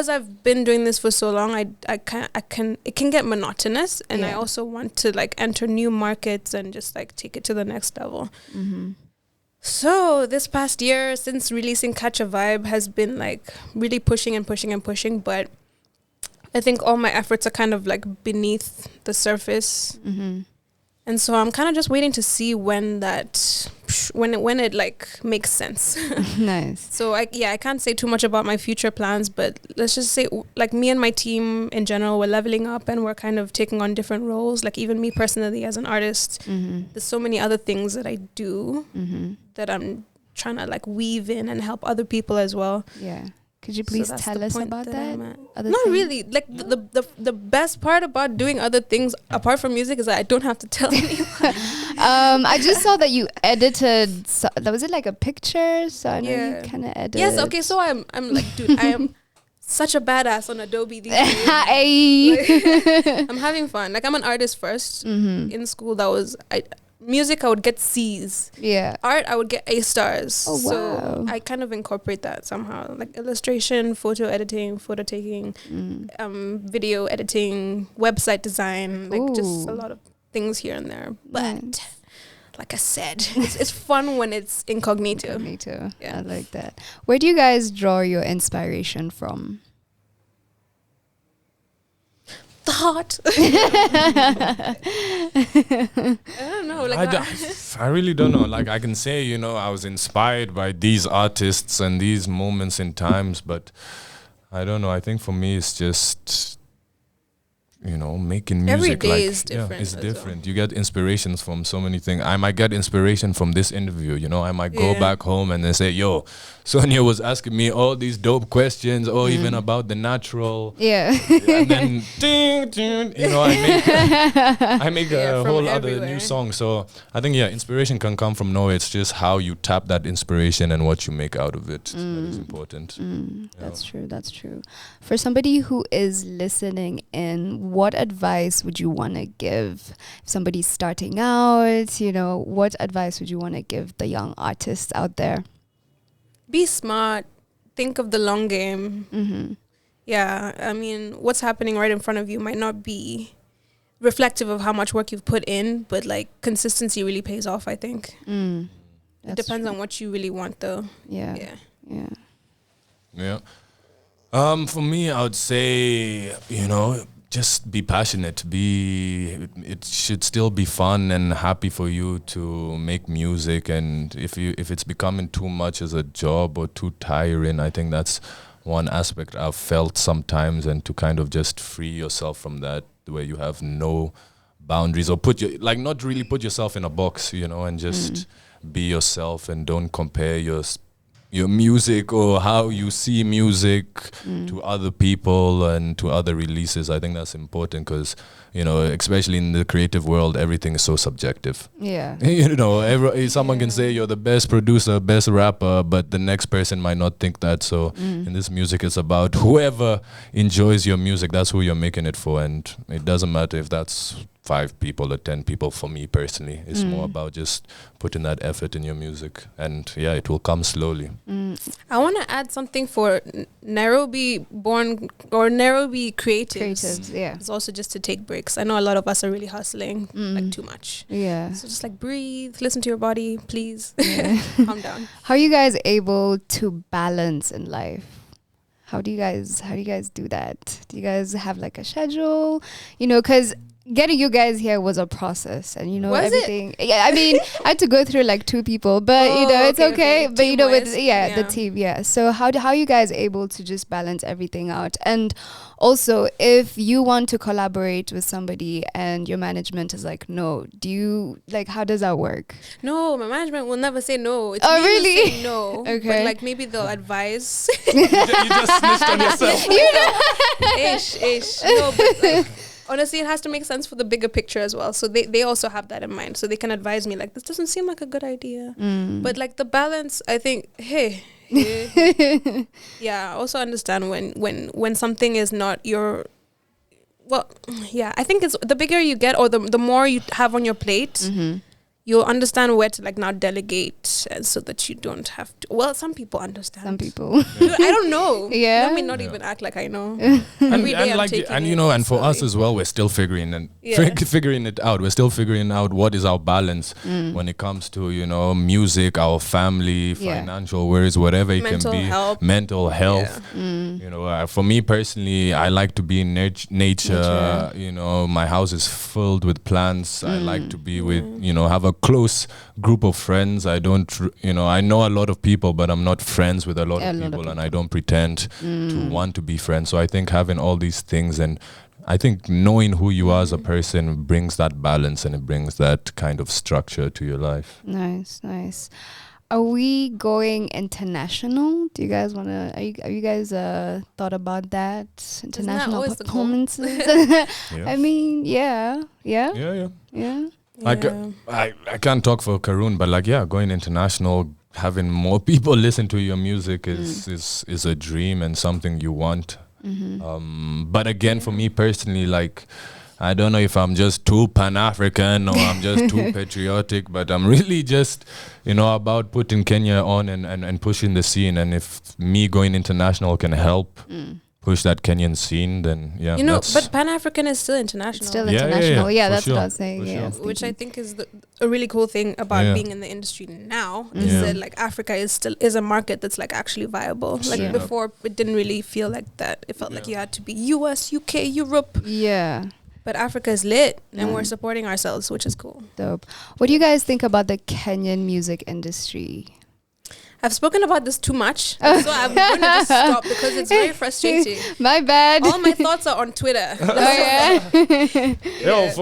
I've been doing this for so long, it can get monotonous, and I also want to like enter new markets and just like take it to the next level. So this past year, since releasing Catch a Vibe, has been like really pushing, but I think all my efforts are kind of like beneath the surface. And so I'm kind of just waiting to see when that when it like makes sense. Nice. So I can't say too much about my future plans, but let's just say like me and my team in general, we're leveling up and we're kind of taking on different roles. Like even me personally as an artist, there's so many other things that I do that I'm trying to like weave in and help other people as well. Yeah. Could you please tell us about that? Not really. Like the best part about doing other things apart from music is that I don't have to tell anyone. I just saw that you edited. Was it like a picture? So I know you kind of edited. Yes. Okay. So I'm like, dude, I am such a badass on Adobe these days. Hey. Like, I'm having fun. Like I'm an artist first. In school, music I would get C's. Yeah. Art I would get A stars. Oh, so I kind of incorporate that somehow. Like illustration, photo editing, photo taking, video editing, website design, like just a lot of things here and there. But like I said, it's fun when it's incognito. Yeah. I like that. Where do you guys draw your inspiration from? Thought. I don't know. Like I really don't know. Like I can say, you know, I was inspired by these artists and these moments in times, but I don't know. I think for me, it's just, you know, making music. Every day is different. Yeah, it's different. You get inspirations from so many things. I might get inspiration from this interview. You know, I might go back home and then say, "Yo, Sonia was asking me all these dope questions, or even about the natural." Yeah. And then, ding, ding, you know, I make a whole other new song. So I think, inspiration can come from nowhere. It's just how you tap that inspiration and what you make out of it that is important. That's true. That's true. For somebody who is listening in, what advice would you want to give? If somebody's starting out, you know, what advice would you want to give the young artists out there? Be smart. Think of the long game. Yeah, I mean, what's happening right in front of you might not be reflective of how much work you've put in, but like consistency really pays off, I think. It depends on what you really want, though. Yeah. For me, I would say, you know, just be passionate. It should still be fun and happy for you to make music. And if it's becoming too much as a job or too tiring, I think that's one aspect I've felt sometimes. And to kind of just free yourself from that, where you have no boundaries, or not really put yourself in a box, you know, and just be yourself and don't compare your music or how you see music to other people and to other releases. I think that's important because, you know, especially in the creative world, everything is so subjective. Yeah. You know, someone can say you're the best producer, best rapper, but the next person might not think that. So in this music, it's about whoever enjoys your music. That's who you're making it for. And it doesn't matter if that's 5 people or 10 people. For me personally, it's more about just putting that effort in your music, and it will come slowly. I want to add something for Nairobi born or Nairobi creatives. It's also just to take breaks. I know a lot of us are really hustling like too much. So just like breathe, listen to your body, please. Calm down. How are you guys able to balance in life? How do you guys do that? Do you guys have like a schedule? You know, because getting you guys here was a process, and you know, everything. Yeah, I mean, I had to go through like 2 people, but you know, it's okay. But you know, with the team, So how are you guys able to just balance everything out? And also, if you want to collaborate with somebody and your management is like, no, do you like? How does that work? No, my management will never say no. It's really? Say no. Okay. But like maybe they'll advise. You just snitched on yourself. You know, ish. No, but like, honestly, it has to make sense for the bigger picture as well. So they also have that in mind. So they can advise me like, this doesn't seem like a good idea. But like the balance, I think, also understand when something is not your, I think it's the bigger you get or the more you have on your plate, you'll understand where to like not delegate so that you don't have to. Well, some people understand. Some people. I don't know. Let me not even act like I know. Every day I'm taking and you know, and for us as well, we're still figuring it out. We're still figuring out what is our balance when it comes to, you know, music, our family, financial worries, whatever it can be. Mental health. You know, for me personally, I like to be in nature. You know, my house is filled with plants. I like to be with, you know, have a a close group of friends. I don't, I know a lot of people, but I'm not friends with a lot of people, and I don't pretend to want to be friends. So I think having all these things, and I think knowing who you are as a person brings that balance, and it brings that kind of structure to your life. Nice. Are we going international? Do you guys want to? Are you guys thought about that? International performances. I mean, yeah. I can't talk for Karun, but going international, having more people listen to your music is a dream and something you want. But again, for me personally, I don't know if I'm just too Pan-African or I'm just too patriotic, but I'm really just, about putting Kenya on and pushing the scene. And if me going international can help push that Kenyan scene, then but Pan-African is still international. It's still international. Yeah, that's sure. what I was saying. Yeah, which I think is a really cool thing about being in the industry now is that Africa is a market that's actually viable. Before, it didn't really feel like that. It felt like you had to be US, UK, Europe. Yeah. But Africa is lit, and we're supporting ourselves, which is cool. Dope. What do you guys think about the Kenyan music industry? I've spoken about this too much, so I'm going to just stop because it's very frustrating. My bad. All my thoughts are on Twitter. For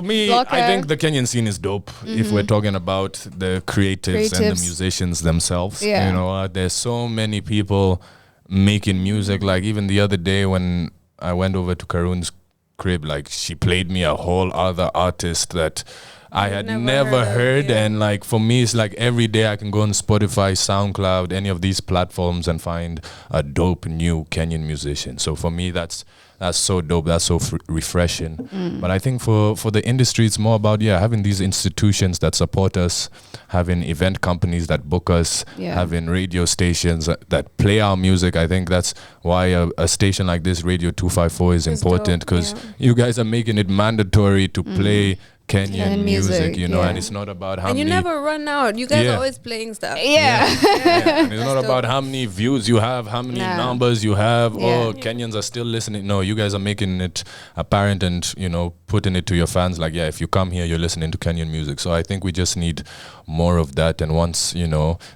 me, Blocka. I think the Kenyan scene is dope. If we're talking about the creatives and the musicians themselves, there's so many people making music. Like even the other day when I went over to Karun's crib, she played me a whole other artist that I had never heard. And for me, it's every day I can go on Spotify, SoundCloud, any of these platforms and find a dope new Kenyan musician. So for me, that's so dope. That's so refreshing. But I think for the industry, it's more about having these institutions that support us, having event companies that book us, having radio stations that play our music. I think that's why a station like this, Radio 254, is important, because you guys are making it mandatory to play Kenyan music, and it's not about how many... And you never run out. You guys are always playing stuff. And it's not about how many views you have, how many numbers you have. Kenyans are still listening. No, you guys are making it apparent and, putting it to your fans if you come here, you're listening to Kenyan music. So I think we just need more of that. And once,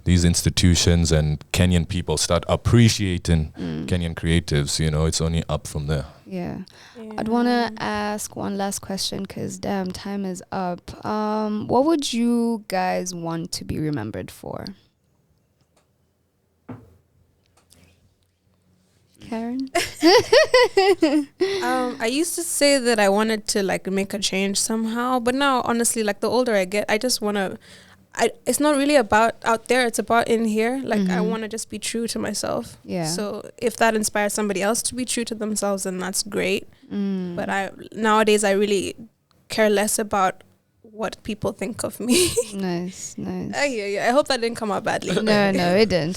these institutions and Kenyan people start appreciating Kenyan creatives, it's only up from there. Yeah. I'd want to ask one last question because time is up. What would you guys want to be remembered for? Karun? I used to say that I wanted to make a change somehow, but now honestly, the older I get, I just want to... it's not really about out there, it's about in here. I want to just be true to myself. Yeah. So if that inspires somebody else to be true to themselves, then that's great. But nowadays I really care less about what people think of me. Nice. I hear you. I hope that didn't come out badly. No, it didn't.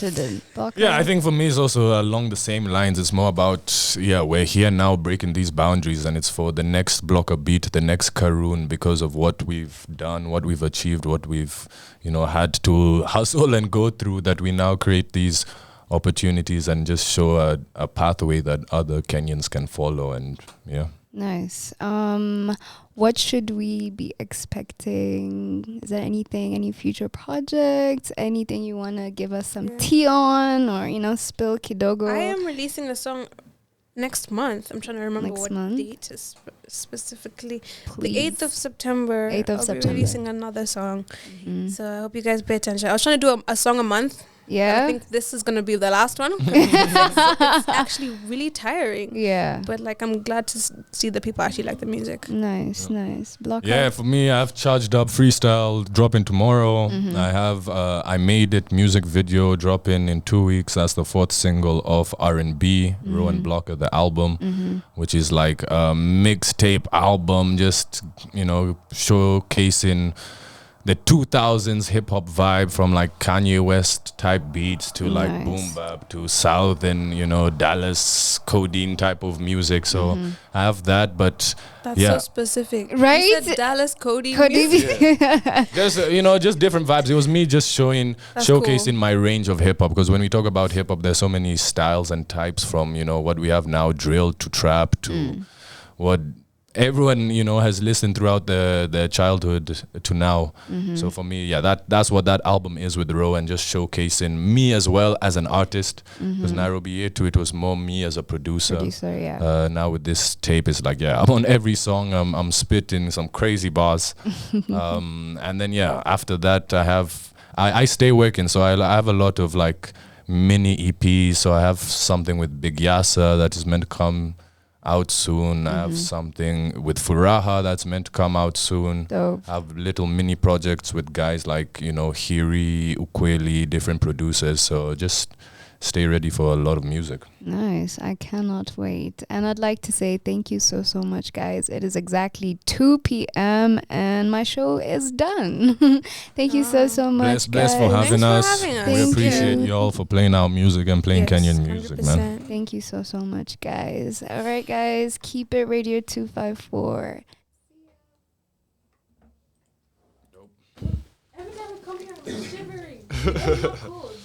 Blocka. Yeah, I think for me it's also along the same lines. It's more about, we're here now breaking these boundaries, and it's for the next Blocka Beat, the next Karun, because of what we've done, what we've achieved, what we've, had to hustle and go through, that we now create these opportunities and just show a pathway that other Kenyans can follow. And Nice. What should we be expecting? Is there any future projects, anything you want to give us some tea on, or, spill kidogo? I am releasing a song next month. I'm trying to remember what date is specifically. Please. The 8th of September. I'll be releasing another song. So I hope you guys pay attention. I was trying to do a song a month. Yeah. I think this is going to be the last one. It's actually really tiring. Yeah. But I'm glad to see that people actually like the music. Nice. Blocka. Yeah, for me, I've charged up freestyle dropping tomorrow. I have I Made It music video dropping in 2 weeks. That's the 4th single of R&B, Rowan Blocka, the album, which is a mixtape album, just, showcasing the 2000s hip-hop vibe, from Kanye West type beats to boom bap to southern, Dallas codeine type of music. So I have that, but that's so specific, right? You said Dallas codeine music. Just just different vibes. It was me just showcasing my range of hip-hop, because when we talk about hip-hop, there's so many styles and types, from what we have now, drill to trap to what everyone, you know, has listened throughout their childhood to now. So for me, yeah, that's what that album is with Ro, and just showcasing me as well as an artist. Because Nairobi Year 2, it was more me as a producer. Yeah. Now with this tape, it's like, yeah, I'm on every song. I'm spitting some crazy bars. And then, yeah, after that, I stay working. So I have a lot of like mini EPs. So I have something with Big Yasa that is meant to come out soon. I have something with Furaha that's meant to come out soon. Dope. I have little mini projects with guys like, you know, Hiri, Ukweli, different producers. So just stay ready for a lot of music. Nice. I cannot wait. And I'd like to say thank you so much, guys. It is exactly 2 p.m. and my show is done. Thank you so much, Bless guys. for having Thanks us. for having us. We Thank appreciate you all for playing our music and playing Yes, Kenyan music, man. 100%. Thank you so much, guys. All right, guys. Keep it Radio 254. Every time we come here, I'm shivering.